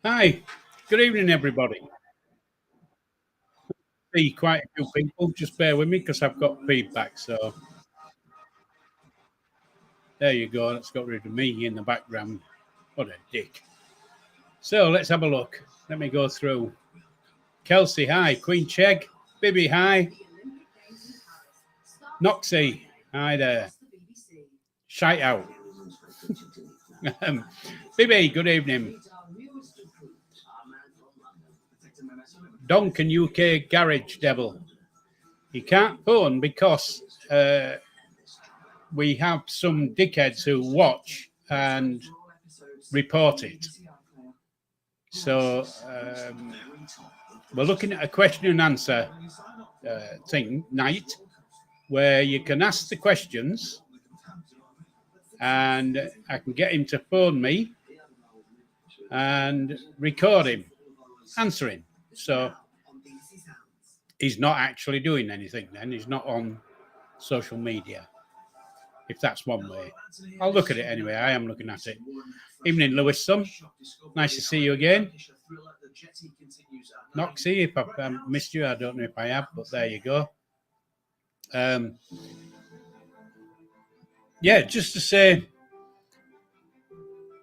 Hi, good evening, everybody. See quite a few people. Just bear with me because I've got feedback. So there you go. That's got rid of me in the background. What a dick. So let's have a look. Let me go through. Kelsey, hi. Queen Chegg. Bibby, hi. Noxie, hi there. Shoutout. Bibby, good evening. Donkin UK Garage Devil. He can't phone because we have some dickheads who watch and report it. So we're looking at a question and answer night where you can ask the questions and I can get him to phone me and record him answering. So he's not actually doing anything then. He's not on social media, if that's one way. I'll look at it anyway. I am looking at it. Evening, Lewis, son. Nice to see you again. Noxie, if I've missed you, I don't know if I have, but there you go. Yeah, just to say,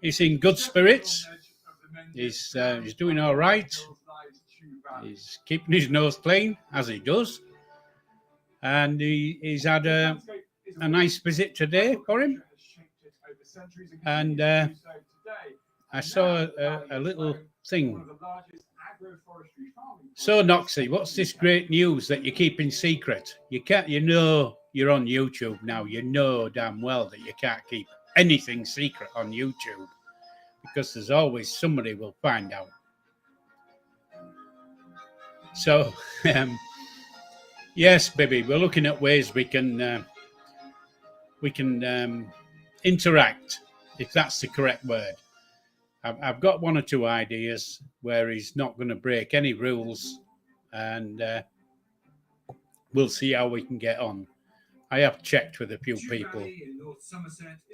he's in good spirits. He's doing all right. He's keeping his nose clean, as he does. And he's had a nice visit today for him. And I saw a little thing. So, Noxie, what's this great news that you're keeping secret? You know you're on YouTube now. You know damn well that you can't keep anything secret on YouTube because there's always somebody will find out. So, yes, baby, we're looking at ways we can interact, if that's the correct word. I've got one or two ideas where he's not going to break any rules, and we'll see how we can get on. I have checked with a few people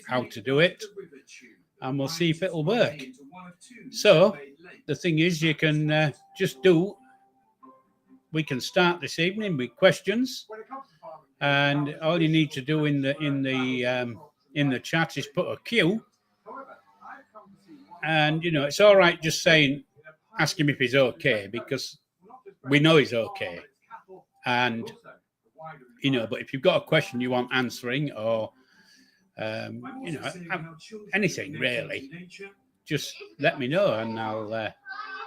how to do it, and we'll see if it'll work. So the thing is, you can just do. We can start this evening with questions, and all you need to do in the chat is put a Q. And you know it's all right just saying, ask him if he's okay, because we know he's okay. And you know, but if you've got a question you want answering, or you know, anything really, just let me know and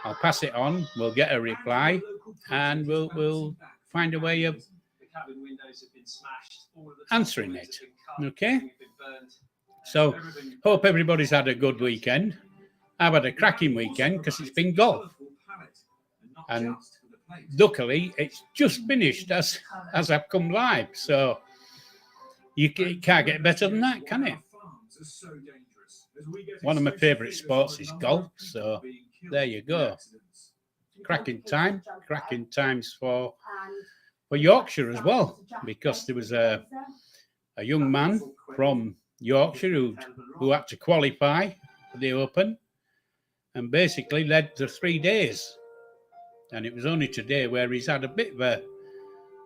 I'll pass it on. We'll get a reply, and we'll find a way of answering it. Okay. So hope everybody's had a good weekend. I've had a cracking weekend because it's been golf, and luckily it's just finished as I've come live. So you can't get better than that, can it? One of my favourite sports is golf. So there you go. Cracking times for Yorkshire as well, because there was a young man from Yorkshire who had to qualify for the Open and basically led the 3 days. And it was only today where he's had a bit of a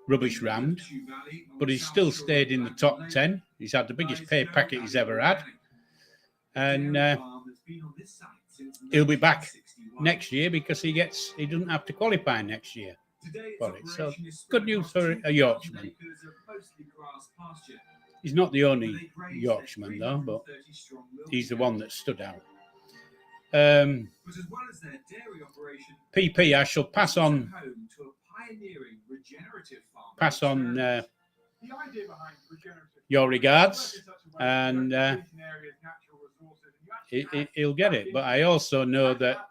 rubbish round, but he's still stayed in the top 10. He's had the biggest pay packet he's ever had. And he'll be back next year because he doesn't have to qualify next year for it. So good news for a Yorkshireman. He's not the only Yorkshireman though, but he's the one that stood out. PP, I shall pass on your regards, and he'll get it. But I also know that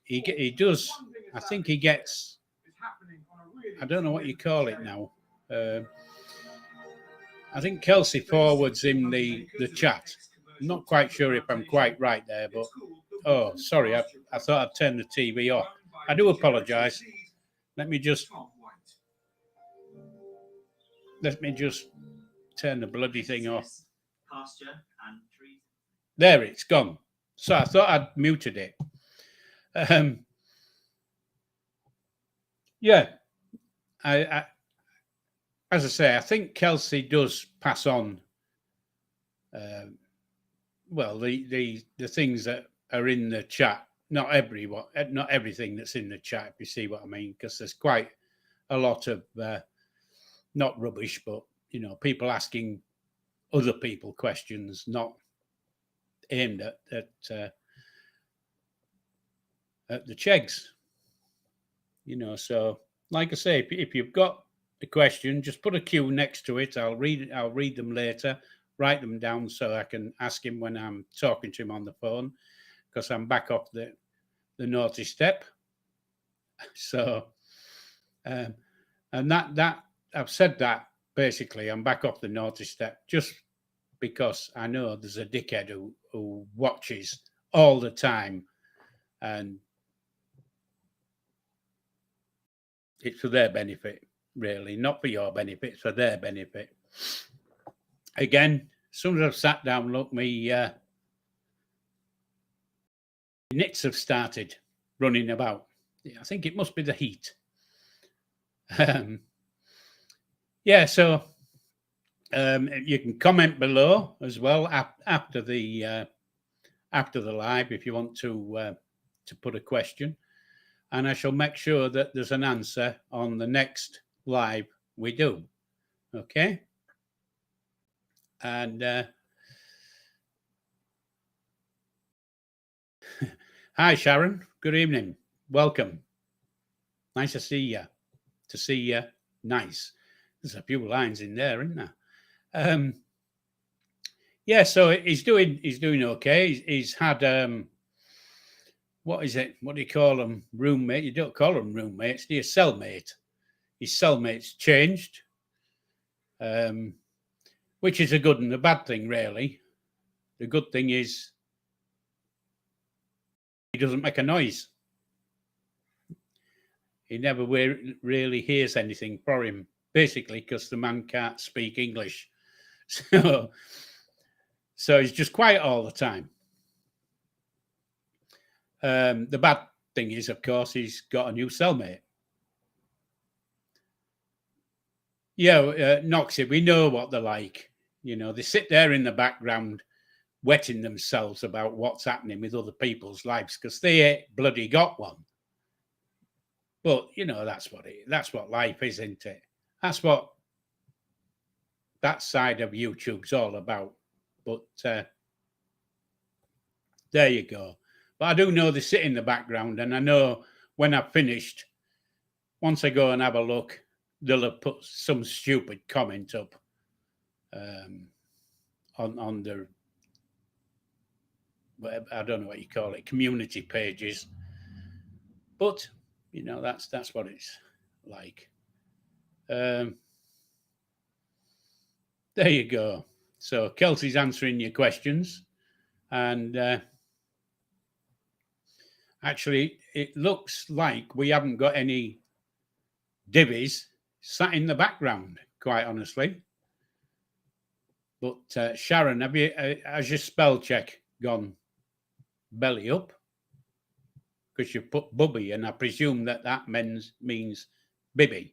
he does. I think he gets. I don't know what you call it now. I think Kelsey forwards him the chat. I'm not quite sure if I'm quite right there, but oh, sorry, I thought I'd turned the TV off. I do apologise. Let me just turn the bloody thing off. There, it's gone. So I thought I'd muted it. Yeah, I, as I say, I think Kelsey does pass on. Well, the things that are in the chat, not everything that's in the chat, if you see what I mean, because there's quite a lot of not rubbish, but people asking other people questions, not aimed at the Cheggs. So like I say, if you've got a question, just put a Q next to it. I'll read them later, write them down so I can ask him when I'm talking to him on the phone, because I'm back off the naughty step. So, and that I've said that basically I'm back off the naughty step just because I know there's a dickhead who watches all the time, and it's for their benefit, really, not for your benefit, it's for their benefit. Again, as soon as I've sat down, look, me nits have started running about. I think it must be the heat. Yeah, so you can comment below as well after the live if you want to put a question, and I shall make sure that there's an answer on the next live we do. Okay. And hi, Sharon. Good evening. Welcome. Nice to see you. Nice. There's a few lines in there, isn't there? Yeah. So he's doing okay. He's had what is it? What do you call them? Roommate? You don't call them roommates. Do you? Cellmate. His cellmate's changed, which is a good and a bad thing, really. The good thing is he doesn't make a noise. He never really hears anything for him, basically, because the man can't speak English. So he's just quiet all the time. The bad thing is, of course, he's got a new cellmate. Yeah, Noxie, we know what they're like. They sit there in the background wetting themselves about what's happening with other people's lives because they ain't bloody got one. But that's what life is, isn't it? That's what that side of YouTube's all about. But there you go. But I do know they sit in the background, and I know when I've finished, once I go and have a look, they'll have put some stupid comment up on their, I don't know what you call it, community pages. But that's what it's like. There you go. So Kelsey's answering your questions, and actually, it looks like we haven't got any divvies sat in the background, quite honestly. But Sharon, has your spell check gone belly up? Because you put bubby, and I presume that means bibby.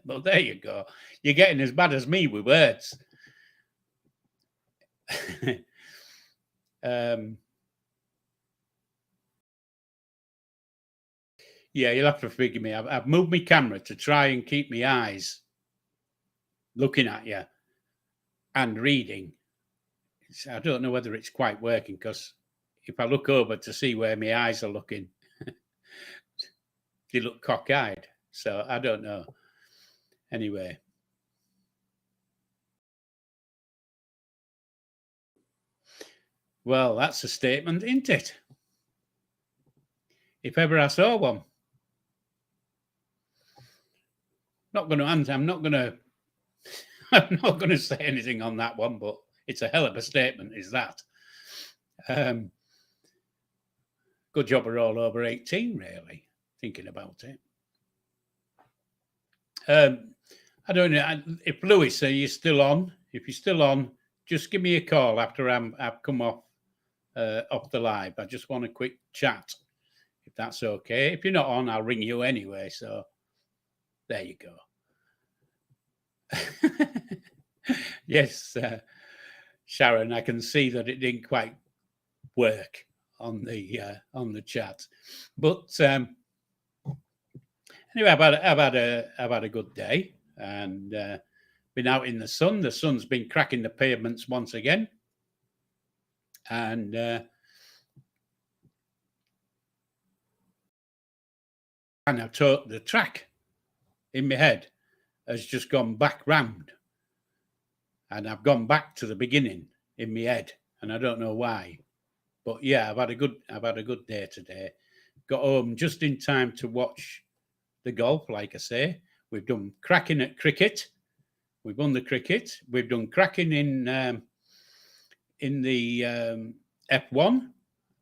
Well, there you go. You're getting as bad as me with words. Yeah, you'll have to forgive me. I've moved my camera to try and keep my eyes looking at you and reading. I don't know whether it's quite working, because if I look over to see where my eyes are looking, they look cockeyed. So I don't know. Anyway. Well, that's a statement, isn't it? If ever I saw one. I'm not going to say anything on that one, but it's a hell of a statement, is that? Good job we're all over 18, really, thinking about it. I don't know. If Lewis, are you still on? If you're still on, just give me a call after I've come off the live. I just want a quick chat. if that's okay. If you're not on, I'll ring you anyway. So there you go. Yes, Sharon, I can see that it didn't quite work on the chat, but anyway, I've had a good day and been out in the sun. The sun's been cracking the pavements once again, and I've taught the track in my head has just gone back round, and I've gone back to the beginning in my head, and I don't know why. But yeah, I've had a good day today. Got home just in time to watch the golf. Like I say, we've done cracking at cricket. We've won the cricket. We've done cracking in the F1.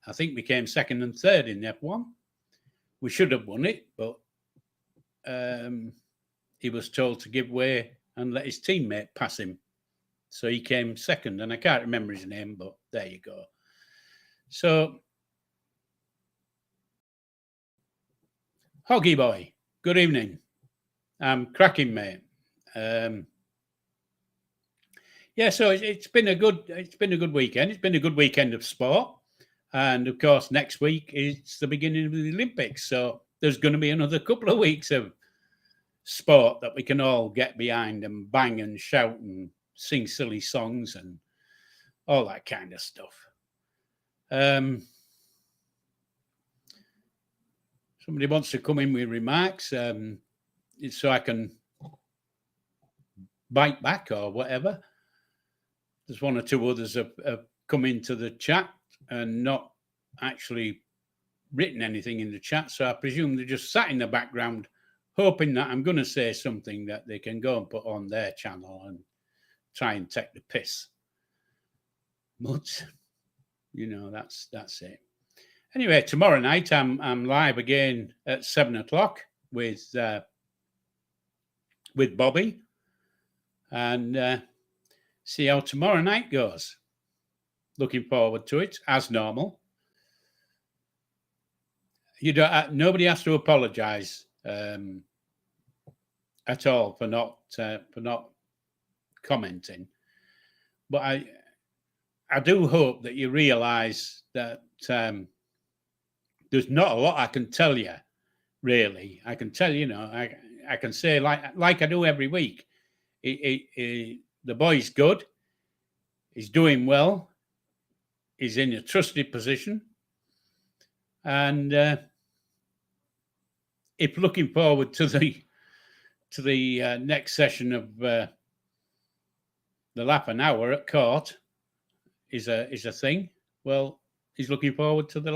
I think we came second and third in F1. We should have won it, but he was told to give way and let his teammate pass him. So he came second, and I can't remember his name, but there you go. So, Hoggy Boy, good evening. I'm cracking, mate. Yeah, so it's been a good weekend. It's been a good weekend of sport, and of course, next week it's the beginning of the Olympics. So there's going to be another couple of weeks of sport that we can all get behind and bang and shout and sing silly songs and all that kind of stuff. Somebody wants to come in with remarks, so I can bite back or whatever. There's one or two others have come into the chat and not actually written anything in the chat, so I presume they're just sat in the background hoping that I'm going to say something that they can go and put on their channel and try and take the piss. But that's it. Anyway, tomorrow night I'm live again at 7:00 with Bobby, and see how tomorrow night goes. Looking forward to it as normal. You don't. Nobody has to apologise at all for not commenting, but I do hope that you realise that there's not a lot I can tell you. Really, I can tell I can say like I do every week. The boy's good. He's doing well. He's in a trusted position, and if looking forward to the next session of the lap an hour at court is a thing, well, he's looking forward to the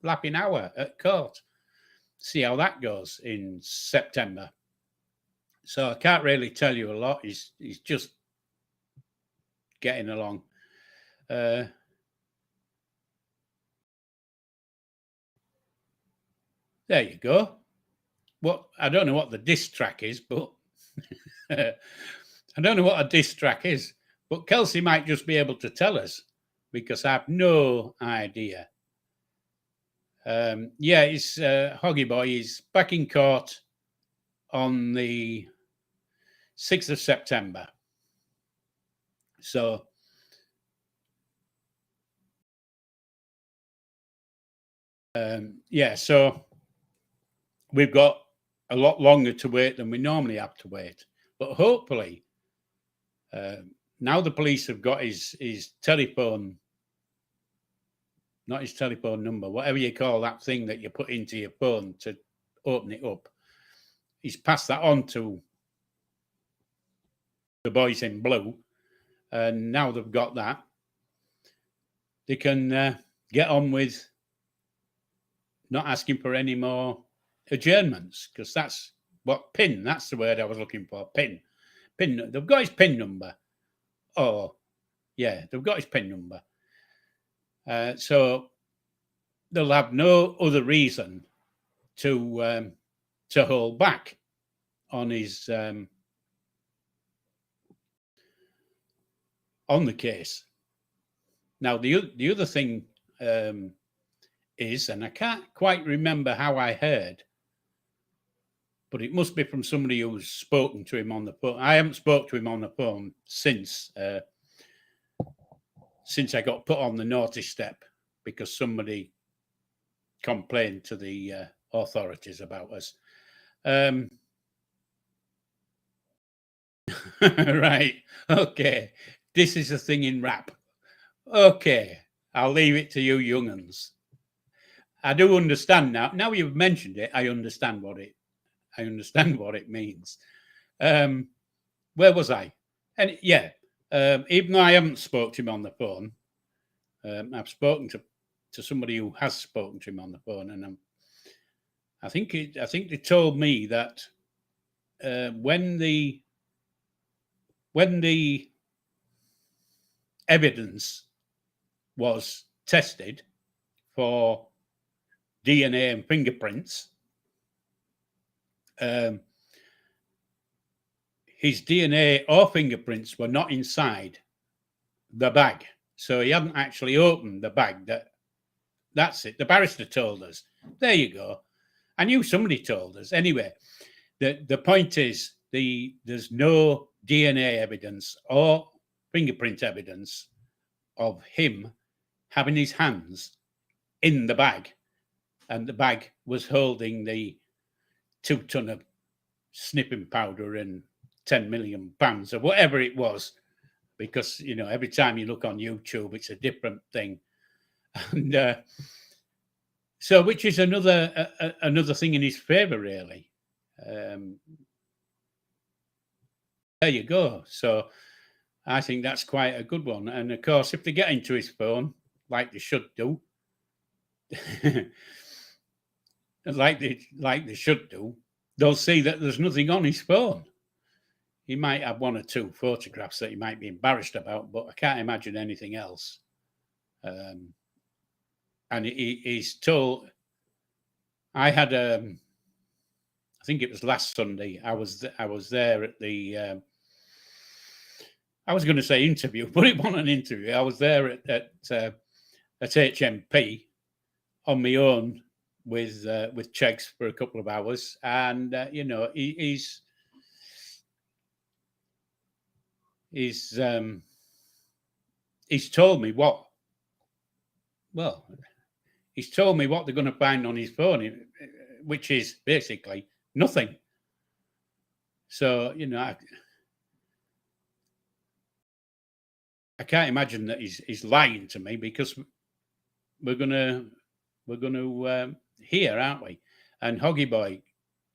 lapping hour at court. See how that goes in September. So I can't really tell you a lot. He's just getting along. There you go. What I don't know what the diss track is, but I don't know what a diss track is. But Kelsey might just be able to tell us because I have no idea. Yeah, he's Hoggy Boy. He's back in court on the 6th of September. So yeah, so we've got a lot longer to wait than we normally have to wait. But hopefully, now the police have got his telephone, not his telephone number, whatever you call that thing that you put into your phone to open it up. He's passed that on to the boys in blue. And now they've got that, they can get on with not asking for any more adjournments, because that's that's the word I was looking for. PIN. They've got his PIN number. Oh, yeah, they've got his PIN number. So they'll have no other reason to hold back on his on the case. Now the other thing is, and I can't quite remember how I heard, but it must be from somebody who's spoken to him on the phone. I haven't spoke to him on the phone since I got put on the naughty step because somebody complained to the authorities about us. Right. Okay. This is a thing in rap. Okay. I'll leave it to you young'uns. I do understand now. Now you've mentioned it, I understand what it means. Where was I? And yeah, even though I haven't spoken to him on the phone, I've spoken to somebody who has spoken to him on the phone, and I think they told me that when the evidence was tested for DNA and fingerprints, his DNA or fingerprints were not inside the bag. So he hadn't actually opened the bag. That's it. The barrister told us. There you go. I knew somebody told us. Anyway, the point is there's no DNA evidence or fingerprint evidence of him having his hands in the bag, and the bag was holding the 2 ton of snipping powder and 10 million pounds or whatever it was, because every time you look on YouTube it's a different thing. And so, which is another thing in his favor, really. There you go. So I think that's quite a good one. And of course, if they get into his phone, like they should do, like they should do, they'll see that there's nothing on his phone. He might have 1 or 2 photographs that he might be embarrassed about, but I can't imagine anything else. And he's told. I had I think it was last Sunday. I was there at the. I was going to say interview, but it wasn't an interview. I was there at HMP on my own with Cheggs for a couple of hours, and he's told me what. Well, he's told me what they're going to find on his phone, which is basically nothing. So I can't imagine that he's lying to me, because we're gonna hear, aren't we? And Hoggy Boy,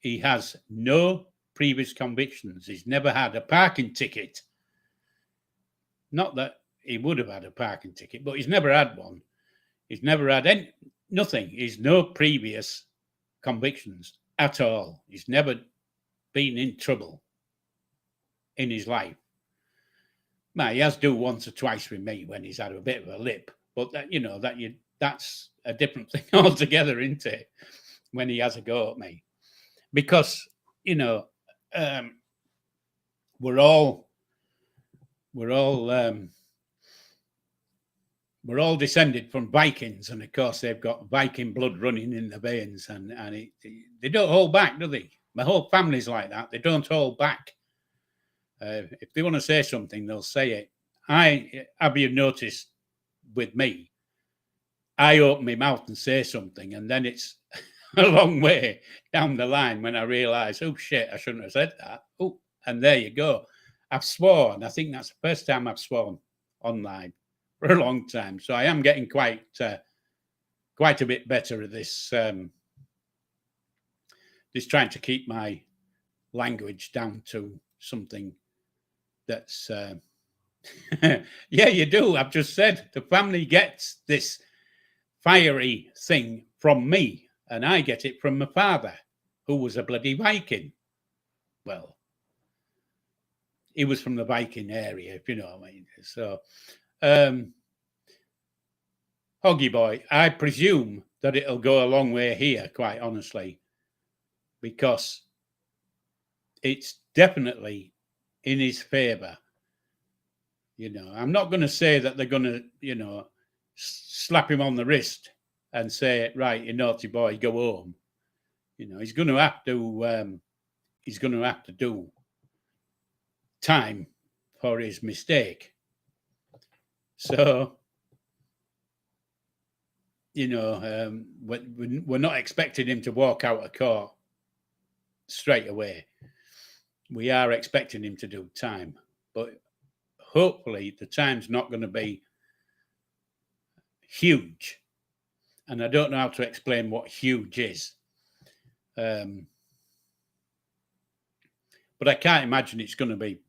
he has no previous convictions. He's never had a parking ticket. Not that he would have had a parking ticket, but he's never had one. He's never had nothing. He's no previous convictions at all. He's never been in trouble in his life. Now, he has do once or twice with me when he's had a bit of a lip, but that's a different thing altogether, isn't it? When he has a go at me, because we're all descended from Vikings, and of course they've got Viking blood running in their veins, and they don't hold back, do they? My whole family's like that. They don't hold back. If they want to say something, they'll say it. Have you noticed with me? I open my mouth and say something, and then it's a long way down the line when I realise, oh shit, I shouldn't have said that. Oh, and there you go. I've sworn. I think that's the first time I've sworn online for a long time. So I am getting quite a bit better at this. This trying to keep my language down to something that's. Yeah, you do. I've just said the family gets this fiery thing from me, and I get it from my father, who was a bloody Viking. Well, he was from the Viking area, if you know what I mean. So, Hoggy Boy, I presume that it'll go a long way here, quite honestly, because it's definitely in his favour. I'm not going to say that they're going to, slap him on the wrist and say, right, you naughty boy, go home. He's going to have to. He's going to have to do time for his mistake. So, we're not expecting him to walk out of court straight away. We are expecting him to do time, but hopefully the time's not going to be huge. And I don't know how to explain what huge is. But I can't imagine it's going to be,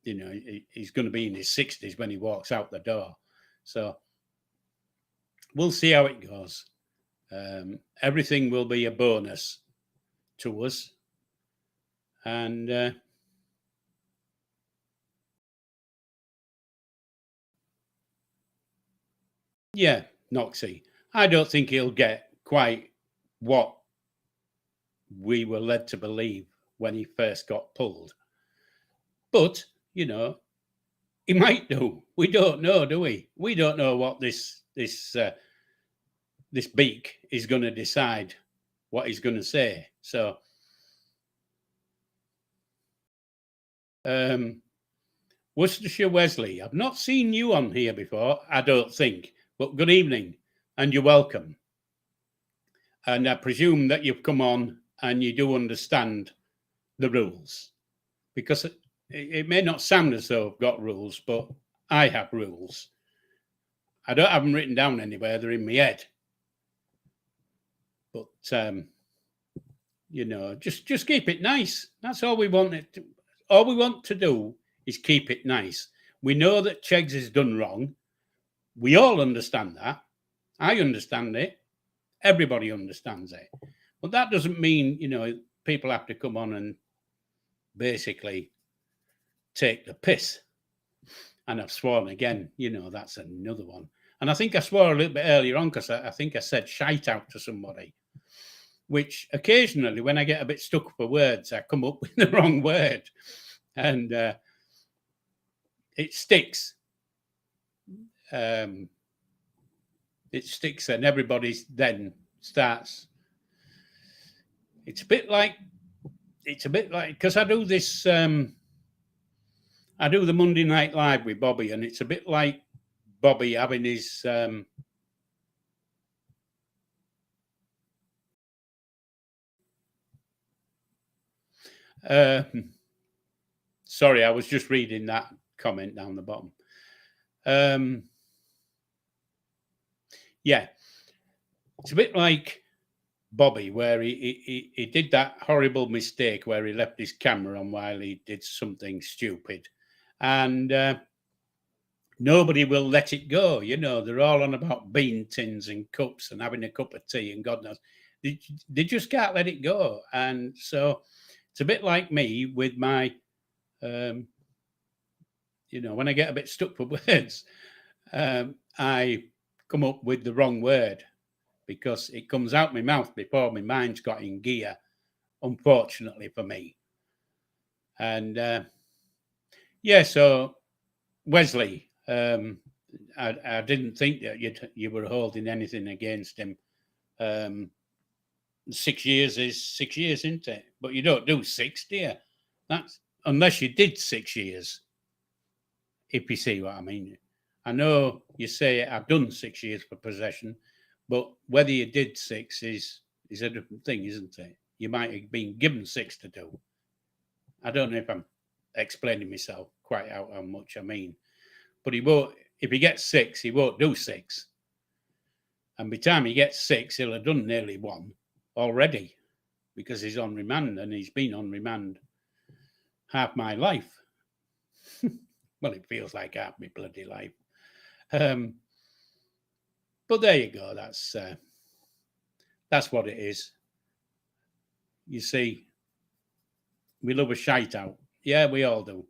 he's going to be in his 60s when he walks out the door. So we'll see how it goes. Everything will be a bonus to us. And yeah, Noxie, I don't think he'll get quite what we were led to believe when he first got pulled. But, he might do. We don't know, do we? We don't know what this beak is going to decide what he's going to say. So, Worcestershire Wesley, I've not seen you on here before, I don't think, but good evening and you're welcome. And I presume that you've come on and you do understand the rules, because it may not sound as though I've got rules, but I have rules. I don't have them written down anywhere, they're in my head. But, just keep it nice. That's all we want. All we want to do is keep it nice. We know that Cheggs is done wrong. We all understand that. I understand it. Everybody understands it. But that doesn't mean, people have to come on and basically take the piss. And I've sworn again, that's another one. And I think I swore a little bit earlier on because I think I said shout out to somebody, which occasionally when I get a bit stuck for words, I come up with the wrong word and it sticks. It sticks and everybody then starts. It's a bit like, because I do this, I do the Monday Night Live with Bobby, and it's a bit like Bobby having his sorry, I was just reading that comment down the bottom. Yeah, it's a bit like Bobby, where he did that horrible mistake where he left his camera on while he did something stupid, and nobody will let it go. They're all on about bean tins and cups and having a cup of tea and God knows. They just can't let it go. And so it's a bit like me with my, when I get a bit stuck for words, I come up with the wrong word because it comes out my mouth before my mind's got in gear, unfortunately for me. And so Wesley, I didn't think that you were holding anything against him. 6 years is 6 years, isn't it? But you don't do 6, do you? That's unless you did 6 years. If you see what I mean. I know you say I've done 6 years for possession, but whether you did 6 is a different thing, isn't it? You might have been given 6 to do. I don't know if I'm explaining myself quite out how much I mean. But he won't, if he gets 6, he won't do 6. And by the time he gets 6, he'll have done nearly 1 already because he's on remand and he's been on remand half my life. Well, it feels like half my bloody life. But there you go. That's what it is. You see, we love a shout out. Yeah, we all do.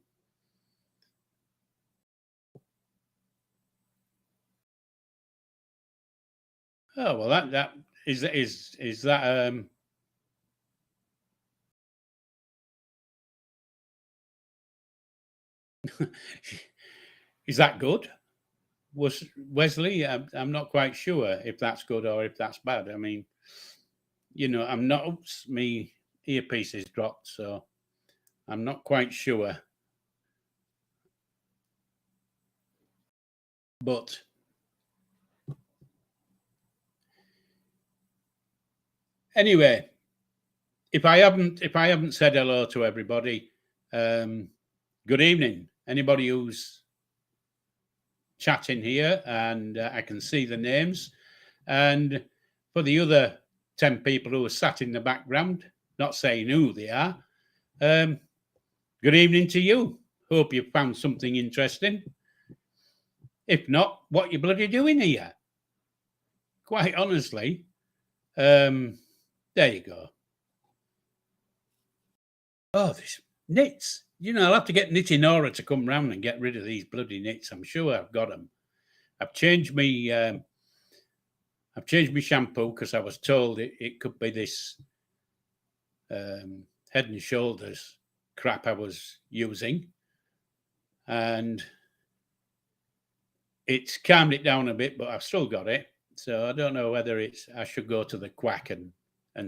Oh well, that is that is that good? was Wesley. I'm not quite sure if that's good or if that's bad. I mean, I'm not. Oops, me earpiece is dropped, so I'm not quite sure. But anyway, if I haven't said hello to everybody, good evening. Anybody who's chatting here, and I can see the names. And for the other 10 people who are sat in the background, not saying who they are, good evening to you. Hope you found something interesting. If not, what you bloody doing here? Quite honestly, there you go. Oh, this knits. I'll have to get Knitty Nora to come round and get rid of these bloody knits. I'm sure I've got them. I've changed my shampoo because I was told it could be this Head and Shoulders crap I was using, and it's calmed it down a bit, but I've still got it. So I don't know whether I should go to the quack and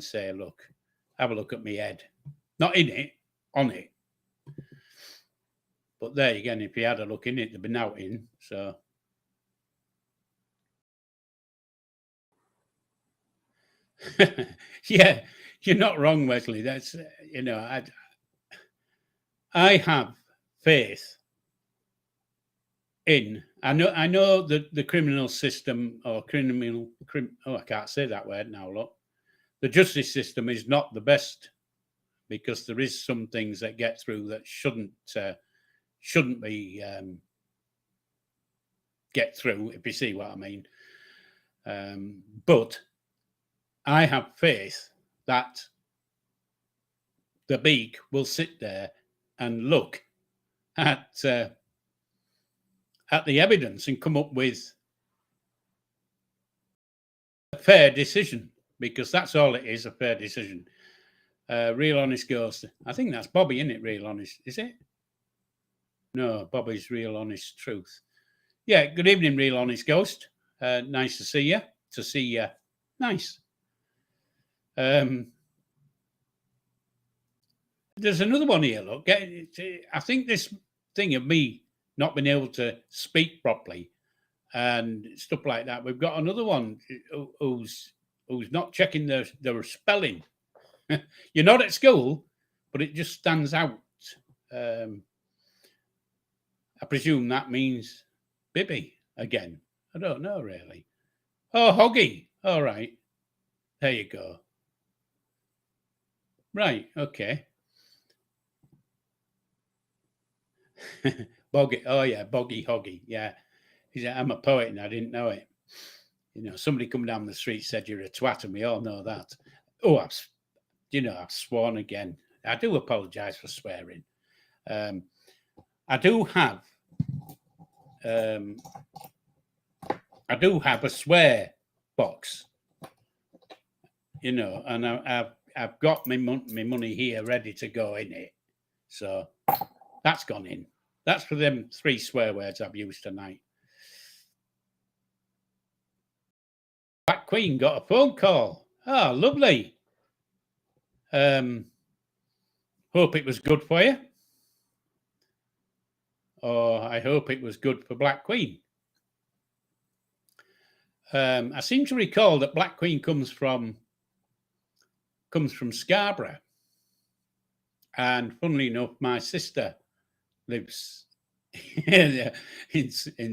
say, look, have a look at my head. Not in it, on it. But there again, if you had a look in it, there'd be now in. So yeah, you're not wrong, Wesley. That's I have faith in. I know that the criminal system or I can't say that word now. Look, the justice system is not the best because there is some things that get through that shouldn't be get through. If you see what I mean. But I have faith that the beak will sit there and look at the evidence and come up with a fair decision, because that's all it is, a fair decision. Real Honest Ghost. I think that's Bobby, isn't it? Real Honest. Is it? No, Bobby's Real Honest Truth. Yeah, good evening, Real Honest Ghost. Nice to see you. To see you. Nice. There's another one here, look. I think this thing of me not being able to speak properly and stuff like that, we've got another one who's not checking their spelling. You're not at school, but it just stands out. I presume that means Bibby again. I don't know, really. Oh, Hoggy. All right. There you go. Right. Okay. Boggy. Oh, yeah. Boggy Hoggy. Yeah. I'm a poet and I didn't know it. Somebody come down the street said you're a twat, and we all know that. Oh, I've sworn again. I do apologise for swearing. I do have a swear box, and I've got my money here ready to go in it. So that's gone in. That's for them 3 swear words I've used tonight. Black Queen got a phone call. Oh, lovely. Hope it was good for you. Or I hope it was good for Black Queen. I seem to recall that Black Queen comes from Scarborough. And funnily enough, my sister lives in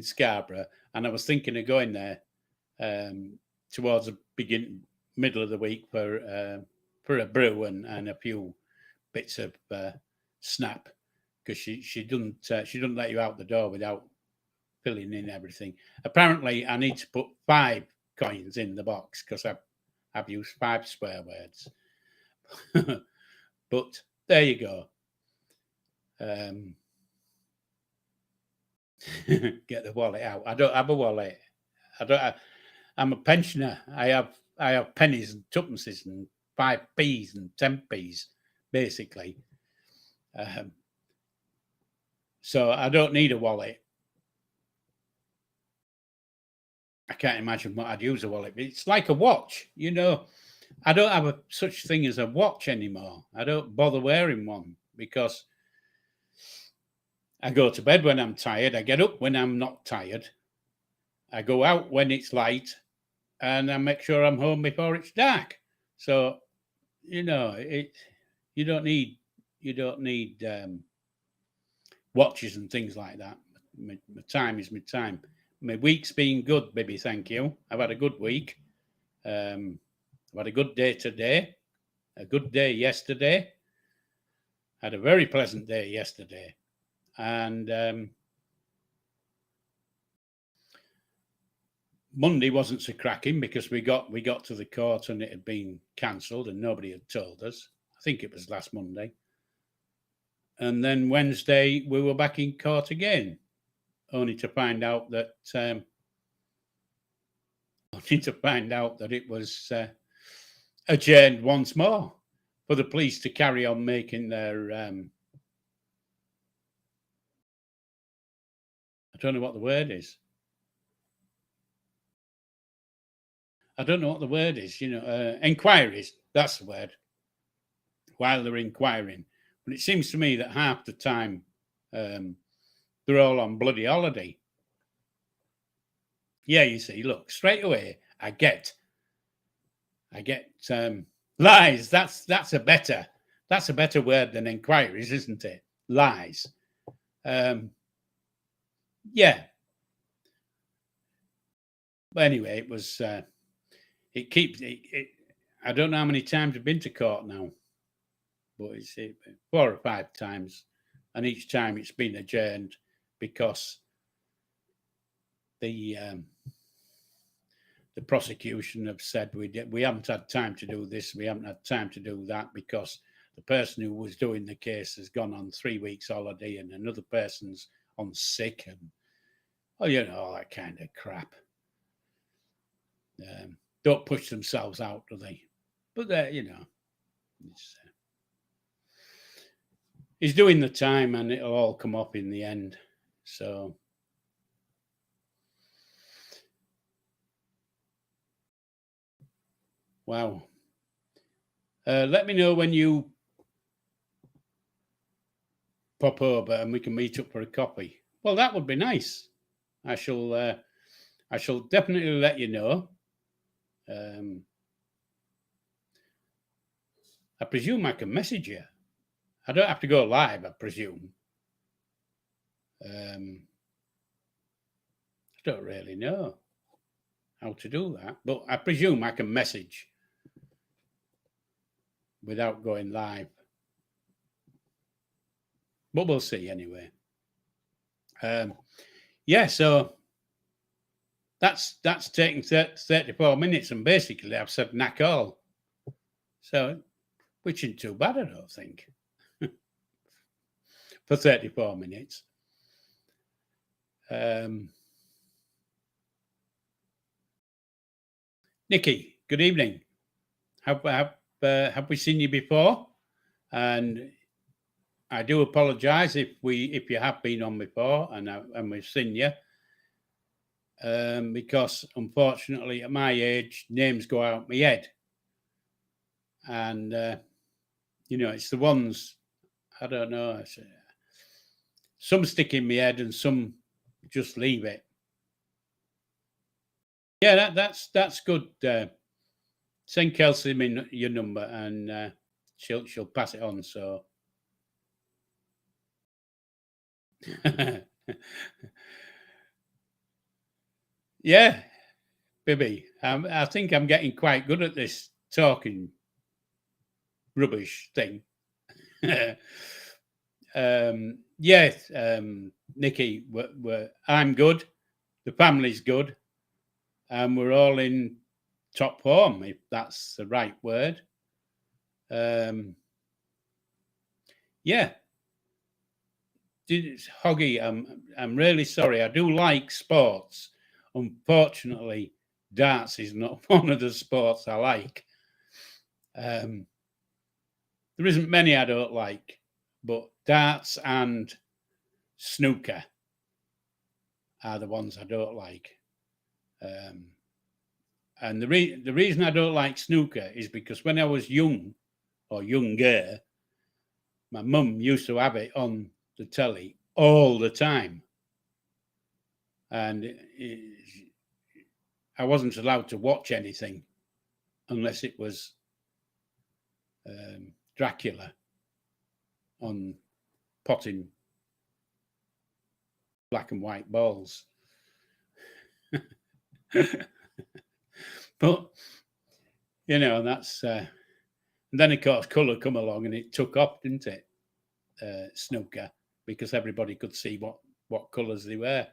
Scarborough. And I was thinking of going there towards the middle of the week for a brew and a few bits of snap, because she doesn't let you out the door without filling in everything. Apparently, I need to put 5 coins in the box because I've used 5 swear words. But there you go. Get the wallet out. I don't have a wallet. I'm a pensioner. I have pennies and tuppences and 5p's and 10p's, basically. So I don't need a wallet. I can't imagine what I'd use a wallet. It's like a watch, you know. I don't have such thing as a watch anymore. I don't bother wearing one because I go to bed when I'm tired. I get up when I'm not tired. I go out when it's light, and I make sure I'm home before it's dark. So, you know, you don't need watches and things like that. My time is my time. My week's been good, baby. Thank you. I've had a good week. I've had a good day today. A good day yesterday. Had a very pleasant day yesterday, and Monday wasn't so cracking because we got to the court and it had been cancelled and nobody had told us. I think it was last Monday. And then Wednesday we were back in court again, only to find out that it was adjourned once more for the police to carry on making their I don't know what the word is. I don't know what the word is, you know, inquiries. That's the word. While they're inquiring. But it seems to me that half the time they're all on bloody holiday. Yeah, you see, look, straight away, I get lies. That's a better word than inquiries, isn't it? Lies. Yeah. But anyway, it was it keeps it. I don't know how many times I've been to court now, but it's 4 or 5 times, and each time it's been adjourned because the prosecution have said we haven't had time to do this, we haven't had time to do that because the person who was doing the case has gone on 3 weeks holiday and another person's on sick and you know, all that kind of crap. Don't push themselves out, do they? But you know, he's doing the time and it'll all come up in the end. So wow. Let me know when you pop over and we can meet up for a coffee. Well, that would be nice. I shall definitely let you know. I presume I can message you. I don't have to go live, I presume. I don't really know how to do that, but I presume I can message without going live. But we'll see anyway. Yeah, so that's taking 34 minutes, and basically I've said knack all. So, which isn't too bad, I don't think, for 34 minutes. Nikki, good evening. Have we seen you before? And I do apologise if you have been on before and we've seen you, because unfortunately at my age names go out my head, and you know, it's the ones I don't know. Some stick in my head and some just leave it. Yeah, that's good. Send Kelsey your number and she'll pass it on. So. Yeah, baby. I think I'm getting quite good at this talking rubbish thing. Yes, Nikki, I'm good. The family's good, and we're all in top form, if that's the right word. Yeah. Hoggy, I'm really sorry. I do like sports. Unfortunately, darts is not one of the sports I like. There isn't many I don't like, but darts and snooker are the ones I don't like. And the reason I don't like snooker is because when I was young or younger, my mum used to have it on the telly all the time. And I wasn't allowed to watch anything unless it was Dracula on potting black and white balls. But, that's... and then, of course, colour come along and it took off, didn't it? Snooker, because everybody could see what colours they were.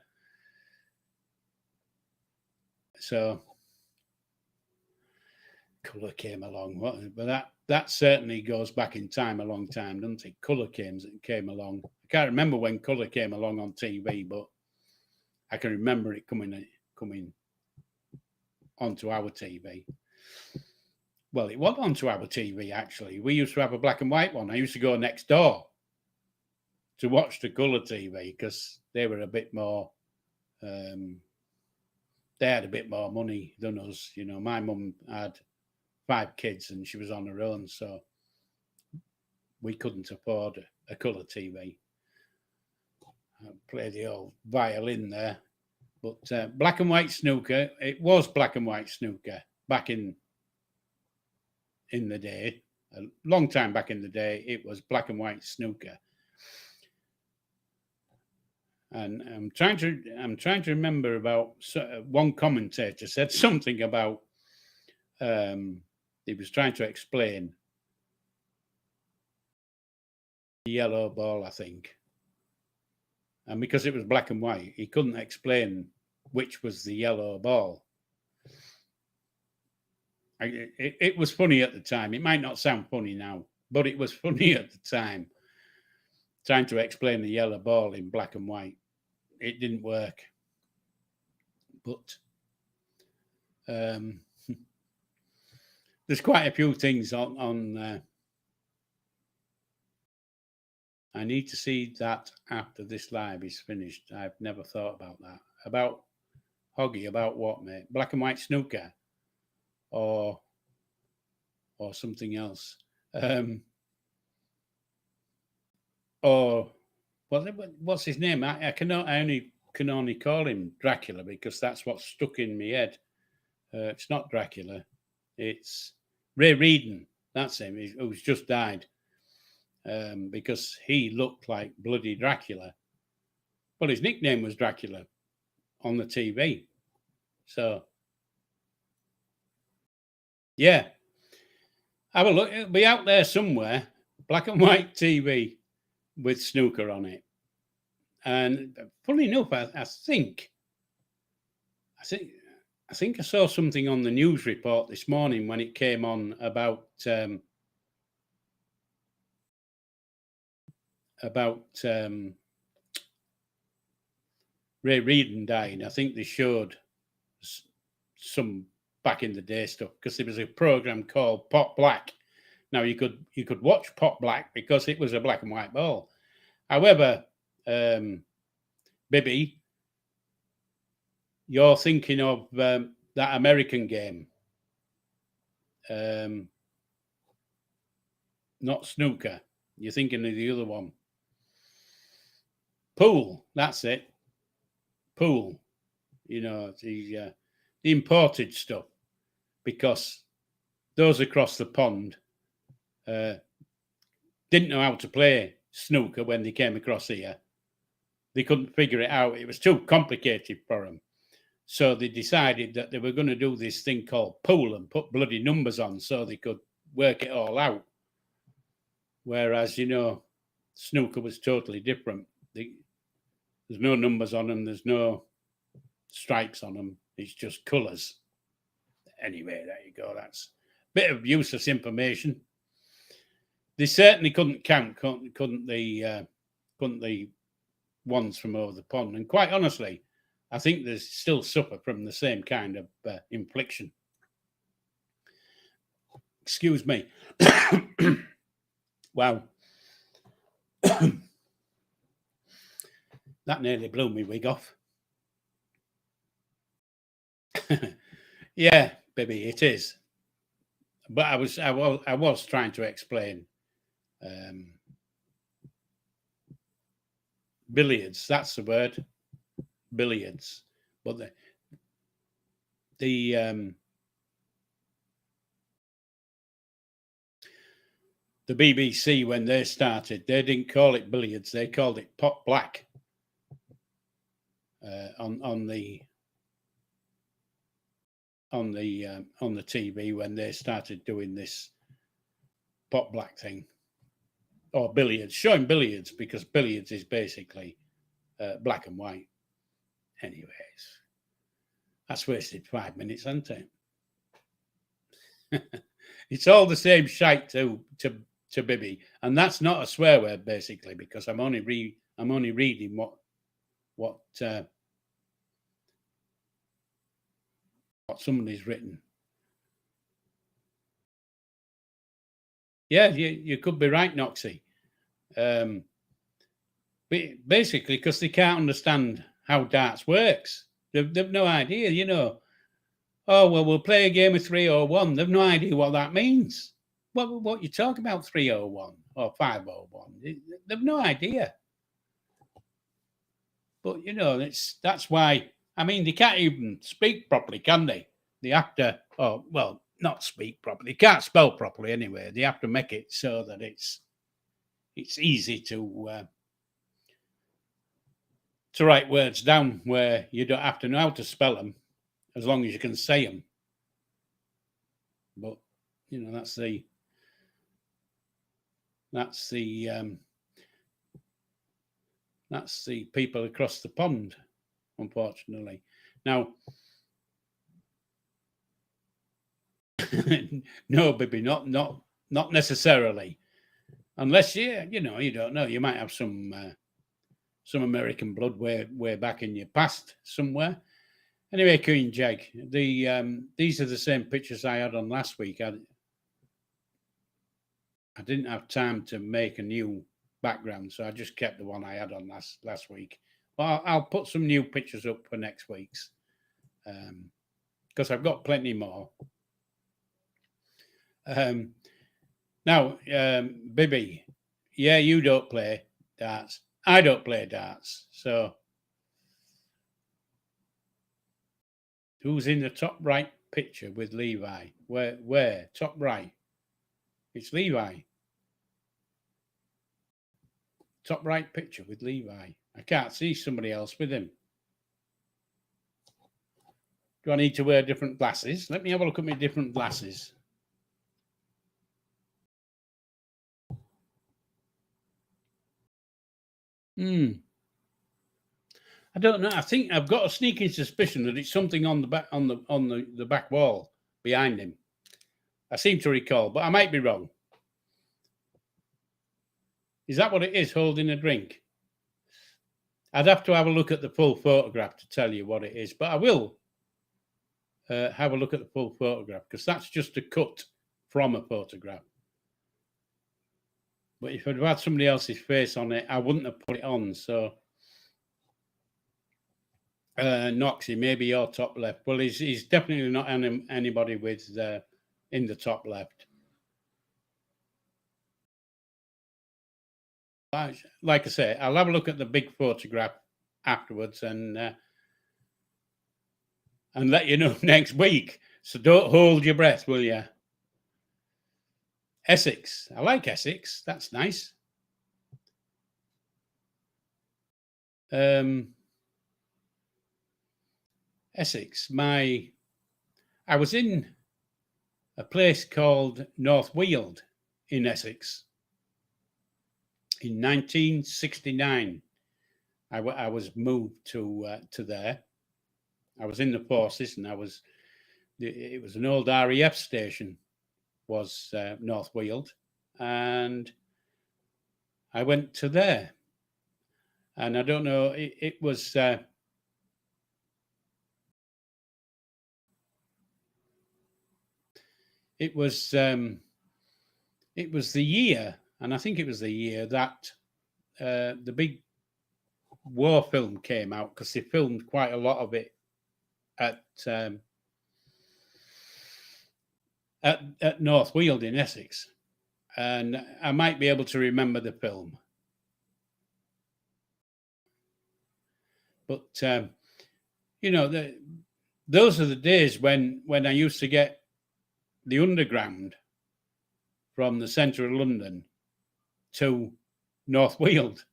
So colour came along. But that certainly goes back in time a long time, doesn't it? Colour came along. I can't remember when colour came along on TV, but I can remember it coming onto our TV. Well, it was onto our TV, actually. We used to have a black and white one. I used to go next door to watch the colour TV because they were a bit more... they had a bit more money than us. My mum had 5 kids and she was on her own, so we couldn't afford a colour TV. I played the old violin there. But black and white snooker, it was black and white snooker back in the day. A long time back in the day, it was black and white snooker. And I'm trying to remember about one commentator said something about he was trying to explain the yellow ball, I think. And because it was black and white, he couldn't explain which was the yellow ball. It was funny at the time. It might not sound funny now, but it was funny at the time. Trying to explain the yellow ball in black and white. It didn't work. But there's quite a few things on I need to see that after this live is finished. I've never thought about that. About Hoggy, about what, mate? Black and white snooker or something else. Or what's his name? I only can call him Dracula because that's what's stuck in my head. It's not Dracula. It's Ray Reardon. That's him. Who's just died. Because he looked like bloody Dracula. Well, his nickname was Dracula on the TV. So, yeah. Have a look. It'll be out there somewhere. Black and white TV with snooker on it. And funny enough, I think I saw something on the news report this morning when it came on about Ray Reardon dying. I think they showed some back in the day stuff because there was a program called Pot Black. Now you could watch Pot Black because it was a black and white ball. However, Bibby, you're thinking of that American game, not snooker. You're thinking of the other one. Pool, that's it. Pool, the imported stuff, because those across the pond didn't know how to play snooker when they came across here. They couldn't figure it out. It was too complicated for them. So they decided that they were going to do this thing called pool and put bloody numbers on so they could work it all out. Whereas, snooker was totally different. There's no numbers on them. There's no stripes on them. It's just colours. Anyway, there you go. That's a bit of useless information. They certainly couldn't count, couldn't the ones from over the pond. And quite honestly, I think they still suffer from the same kind of infliction. Excuse me. Wow. That nearly blew me wig off. Yeah, baby, it is. But I was trying to explain um, billiards. That's the word, billiards. But the the BBC, when they started, they didn't call it billiards. They called it pot black on the TV when they started doing this pot black thing, or billiards, showing billiards, because billiards is basically black and white. Anyways, that's wasted 5 minutes, hasn't it? It's all the same shite to Bibby, and that's not a swear word basically, because I'm only reading what somebody's written. Yeah, you could be right, Noxie. Basically, because they can't understand how darts works. They've no idea, you know. Oh, well, we'll play a game of 301. They've no idea what that means. What you talk about, 301 or 501? They've no idea. But, you know, that's why, I mean, they can't even speak properly, can they? They have to, oh, well, not speak properly. They can't spell properly anyway. They have to make it so that it's easy to write words down where you don't have to know how to spell them, as long as you can say them. But you know, that's the people across the pond, unfortunately. Now, no, baby, not necessarily, unless you know, you don't know. You might have some American blood way back in your past somewhere. Anyway, Queen Jag, these are the same pictures I had on last week. I didn't have time to make a new background, so I just kept the one I had on last week. Well, I'll put some new pictures up for next week's, because I've got plenty more. Now, Bibby, yeah, you don't play darts. I don't play darts. So, who's in the top right picture with Levi? Where? Top right. It's Levi. Top right picture with Levi. I can't see somebody else with him. Do I need to wear different glasses? Let me have a look at my different glasses. I don't know. I think I've got a sneaking suspicion that it's something on the back on the back wall behind him. I seem to recall, but I might be wrong. Is that what it is, holding a drink? I'd have to have a look at the full photograph to tell you what it is, but I will have a look at the full photograph, because that's just a cut from a photograph. But if I'd had somebody else's face on it, I wouldn't have put it on. So, Noxie, maybe your top left. Well, he's definitely not anybody with in the top left. Like I say, I'll have a look at the big photograph afterwards and let you know next week. So don't hold your breath, will you? Essex. I like Essex. That's nice. Essex. I was in a place called North Weald in Essex in 1969. I was moved to there. I was in the forces, and it was an old RAF station, was North Weald, and I went to there. And I don't know, it was the year, and I think it was the year that the big war film came out, because they filmed quite a lot of it at at North Weald in Essex, and I might be able to remember the film. But those are the days when I used to get the underground from the centre of London to North Weald,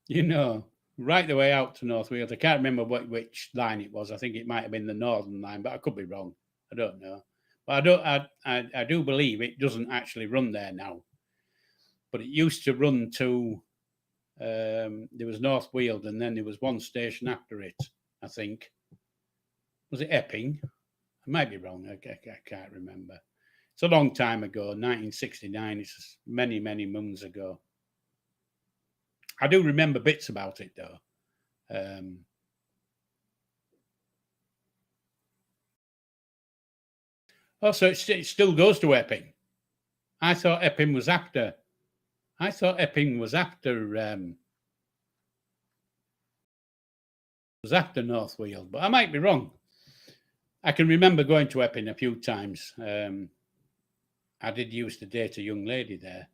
right the way out to North Weald. I can't remember which line it was. I think it might have been the Northern line, but I could be wrong. I don't know. But I do believe it doesn't actually run there now. But it used to run to, there was North Weald, and then there was one station after it, I think. Was it Epping? I might be wrong. I can't remember. It's a long time ago, 1969. It's many, many moons ago. I do remember bits about it, though. So it still goes to Epping. I thought Epping was after. North Weald, but I might be wrong. I can remember going to Epping a few times. I did used to date a young lady there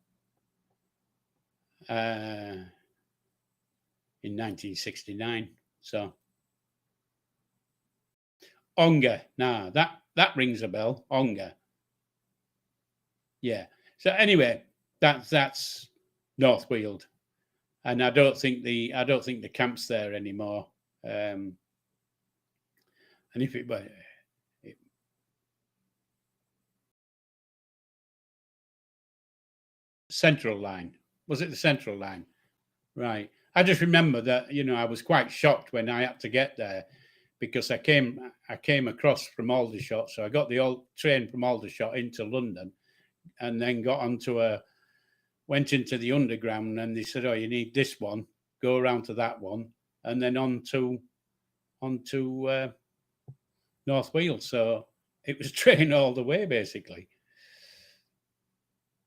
in 1969. So Ongar, nah, that rings a bell. Ongar, yeah. So anyway, that's North Weald, and I don't think the camp's there anymore. And if it were Central Line, was it the Central Line? Right. I just remember that I was quite shocked when I had to get there because I came across from Aldershot, so I got the old train from Aldershot into London, and then went into the underground, and they said, "Oh, you need this one. Go around to that one, and then on to North Weald." So it was train all the way, basically.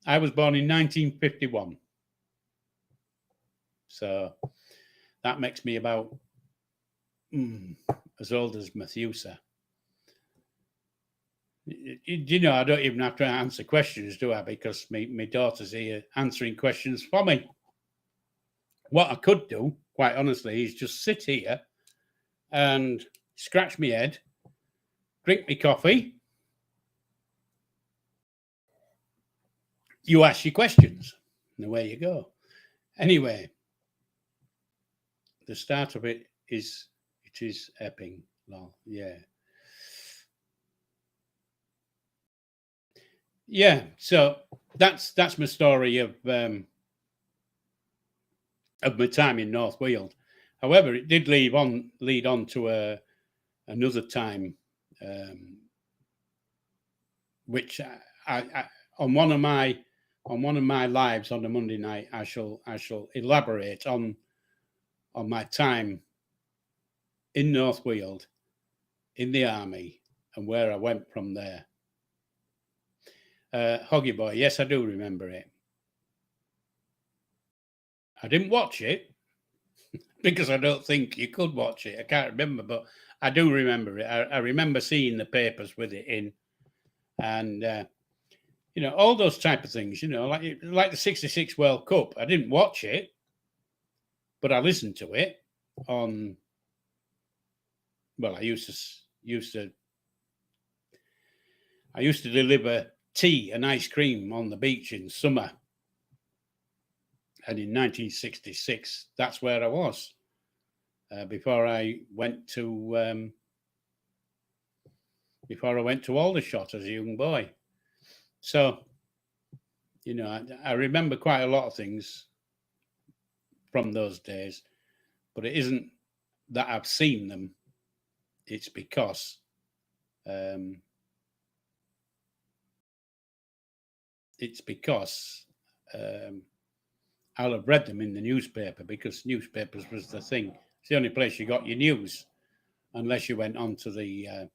I was born in 1951. So that makes me about as old as Methuselah. I don't even have to answer questions, do I? Because my daughter's here answering questions for me. What I could do, quite honestly, is just sit here and scratch my head, drink my coffee. You ask your questions, and away you go. Anyway, the start of it is Epping. Well, yeah. Yeah, so that's my story of my time in North Weald. However, it did lead on to another time, which I on one of my lives on a Monday night, I shall elaborate on my time in North Weald, in the army, and where I went from there. Hoggy Boy, yes, I do remember it. I didn't watch it because I don't think you could watch it. I can't remember, but I do remember it. I remember seeing the papers with it in, and all those type of things. Like the '66 World Cup. I didn't watch it, but I listened to it on. Well, I used to deliver tea and ice cream on the beach in summer. And in 1966, that's where I was before I went to Aldershot as a young boy. So, I remember quite a lot of things from those days, but it isn't that I've seen them. It's because I'll have read them in the newspaper because newspapers was the thing. It's the only place you got your news, unless you went onto the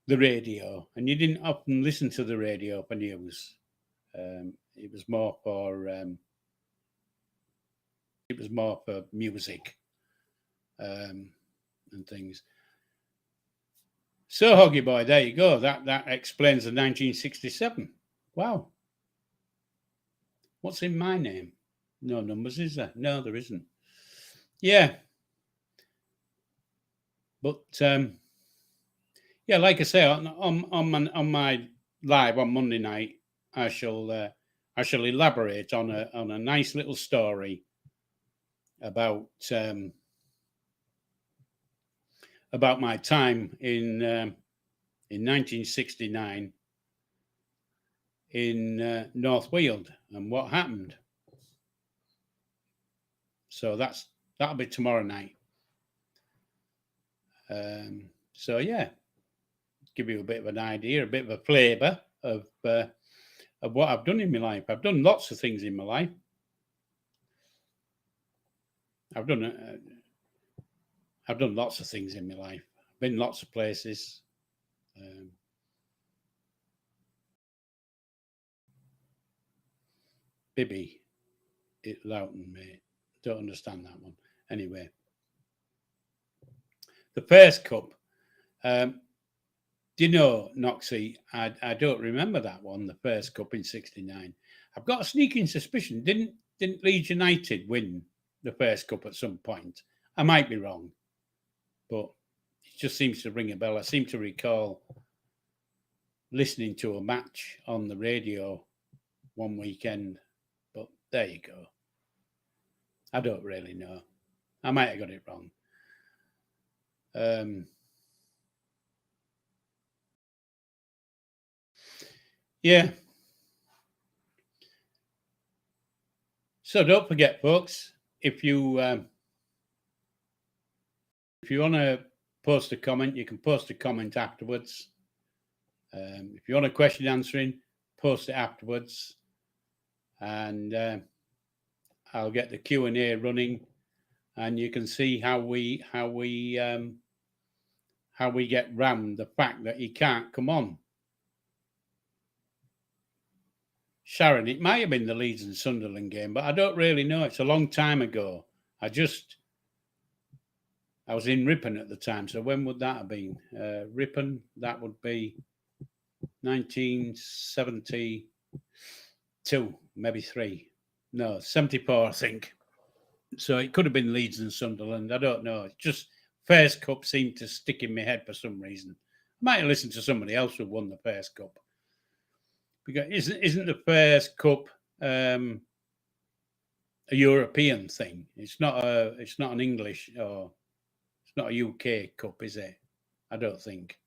radio, and you didn't often listen to the radio for news. It was more for music and things. So, Hoggy Boy, there you go. That explains the 1967. Wow. What's in my name? No numbers, is there? No, there isn't. Yeah. But yeah, like I say, on my live on Monday night, I shall elaborate on a nice little story about my time in 1969 in North Weald and what happened. So that'll be tomorrow night. So yeah, give you a bit of an idea, a bit of a flavour of what I've done in my life. I've done lots of things in my life. I've done lots of things in my life. I've been lots of places. Bibby, it Loughton, mate. Don't understand that one. Anyway, the first cup. Do you know, Noxie? I don't remember that one. The first cup in '69. I've got a sneaking suspicion. Didn't Leeds United win the first cup at some point? I might be wrong, but it just seems to ring a bell. I seem to recall listening to a match on the radio one weekend, but there you go. I don't really know. I might have got it wrong. Yeah. So don't forget, folks, if you want to post a comment, you can post a comment afterwards. If you want a question answering, post it afterwards, and I'll get the Q&A running, and you can see how we get rammed the fact that he can't come on. Sharon, it might have been the Leeds and Sunderland game, but I don't really know. It's a long time ago. I was in Ripon at the time, so when would that have been? Ripon, that would be 1972, maybe 3. No, 74, I think. So it could have been Leeds and Sunderland. I don't know. It's just first cup seemed to stick in my head for some reason. I might have listened to somebody else who won the first cup. Because isn't the first cup a European thing? It's not an English or it's not a UK cup, is it? I don't think.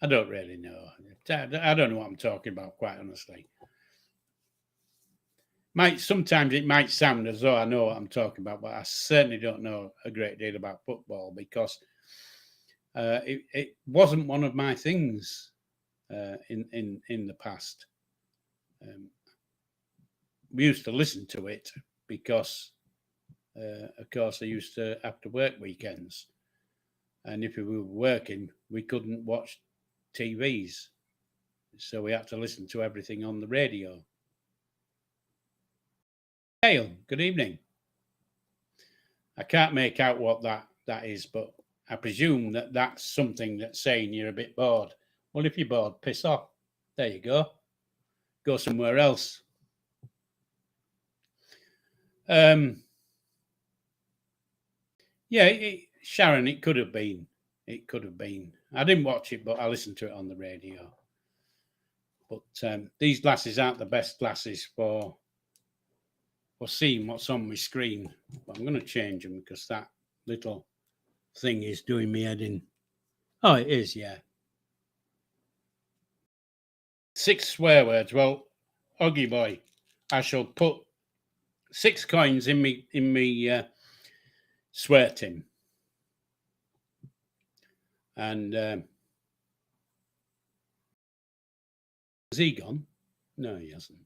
I don't really know. I don't know what I'm talking about, quite honestly. Sometimes it might sound as though I know what I'm talking about, but I certainly don't know a great deal about football because it wasn't one of my things in the past. We used to listen to it because, of course, I used to have to work weekends, and if we were working, we couldn't watch TVs, so we had to listen to everything on the radio. Dale, good evening. I can't make out what that is, but I presume that's something that's saying you're a bit bored. Well, if you're bored, piss off. There you go. Go somewhere else. Yeah, Sharon, it could have been. It could have been. I didn't watch it, but I listened to it on the radio. But these glasses aren't the best glasses for seeing what's on my screen. But I'm going to change them because that little thing is doing me head in. Oh, it is, yeah. 6 swear words. Well, Oggy boy, I shall put 6 coins in me swear tin. And has he gone? No, he hasn't.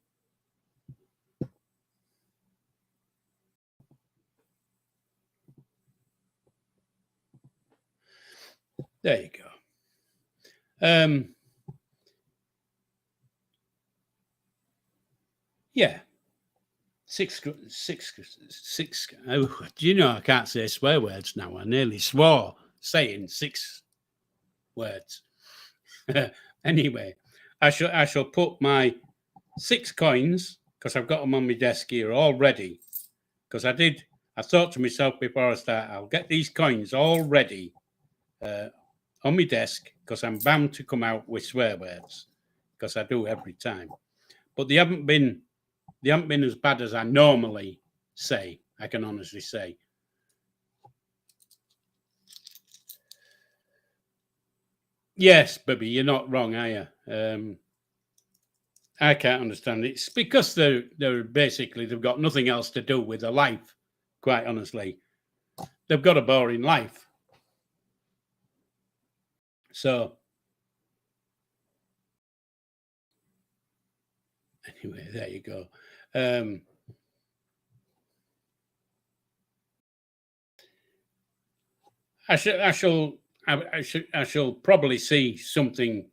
There you go. Yeah. 6. Oh, do you know I can't say swear words now? I nearly swore saying 6 words. Anyway, I shall put my 6 coins, because I've got them on my desk here all ready. Because I thought to myself before I start, I'll get these coins all ready on my desk, because I'm bound to come out with swear words, because I do every time. But they haven't been as bad as I normally say, I can honestly say. Yes, baby, you're not wrong, are you? I can't understand it. It's because they're basically, they've got nothing else to do with their life, quite honestly. They've got a boring life. So, anyway, there you go. I shall probably see something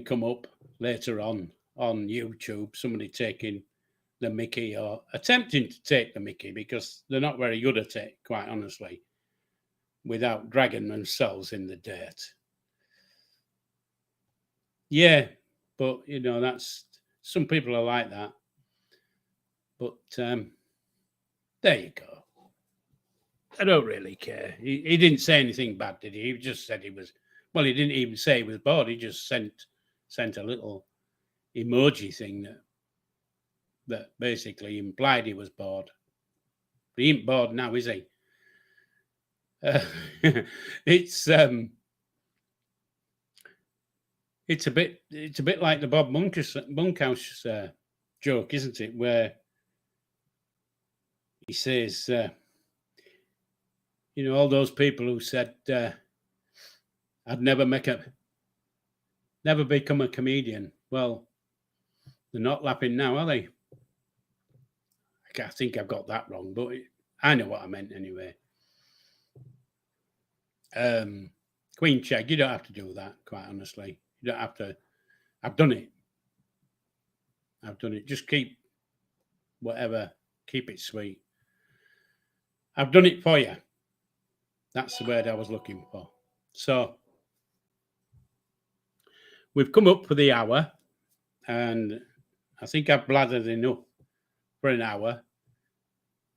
come up later on YouTube. Somebody taking the mickey or attempting to take the mickey, because they're not very good at it, quite honestly, without dragging themselves in the dirt. Yeah, but you know, that's, some people are like that. But there you go. I don't really care. He didn't say anything bad, did he? He just said he was, well, he didn't even say he was bored. He just sent a little emoji thing that basically implied he was bored. But he ain't bored now, is he? It's a bit like the Bob Monkhouse joke, isn't it? Where he says, you know, all those people who said I'd never become a comedian. Well, they're not laughing now, are they? I think I've got that wrong, but I know what I meant anyway. Queen Chegg, you don't have to do that, quite honestly. You don't have to. I've done it. Just keep it sweet. I've done it for you. That's the word I was looking for. So, we've come up for the hour, and I think I've blathered enough for an hour.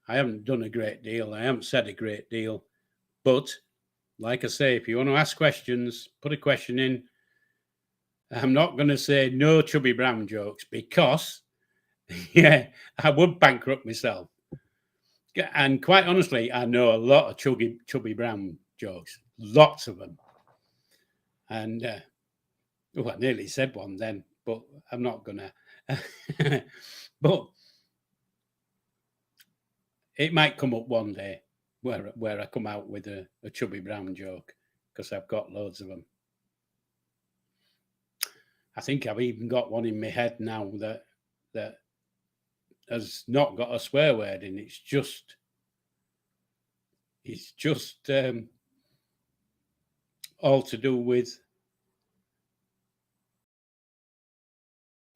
I haven't done a great deal. I haven't said a great deal. But, like I say, if you want to ask questions, put a question in. I'm not going to say no Chubby Brown jokes, because, yeah, I would bankrupt myself. And quite honestly, I know a lot of Chubby Brown jokes, lots of them. And, I nearly said one then, but I'm not going to. But it might come up one day where I come out with a Chubby Brown joke, because I've got loads of them. I think I've even got one in my head now that has not got a swear word in. It's just all to do with,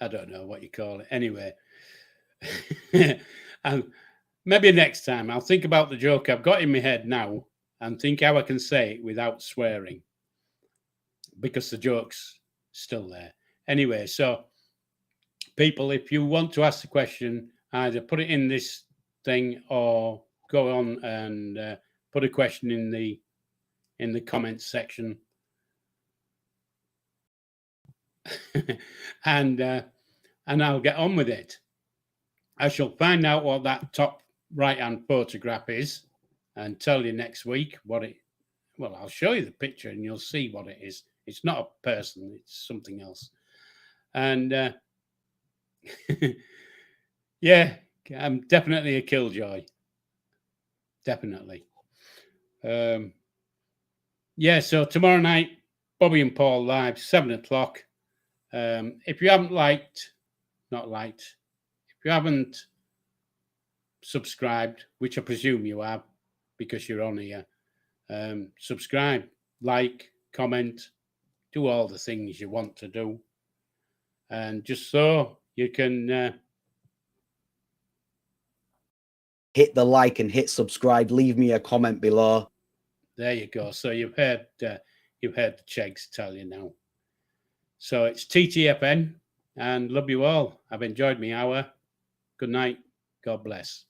I don't know what you call it. Anyway, and maybe next time I'll think about the joke I've got in my head now and think how I can say it without swearing, because the joke's still there. Anyway, so people, if you want to ask the question, either put it in this thing or go on and put a question in the comments section. and I'll get on with it. I shall find out what that top right-hand photograph is and tell you next week what it. Well, I'll show you the picture and you'll see what it is. It's not a person; it's something else. And yeah, I'm definitely a killjoy. Definitely. Yeah. So tomorrow night, Bobby and Paul live, 7:00. If you haven't if you haven't subscribed, which I presume you have because you're on here, subscribe, like, comment, do all the things you want to do. And just so you can hit the like and hit subscribe, leave me a comment below. There you go. So you've heard you've heard the Cheggs tell you now. So it's TTFN, and love you all. I've enjoyed my hour. Good night. God bless.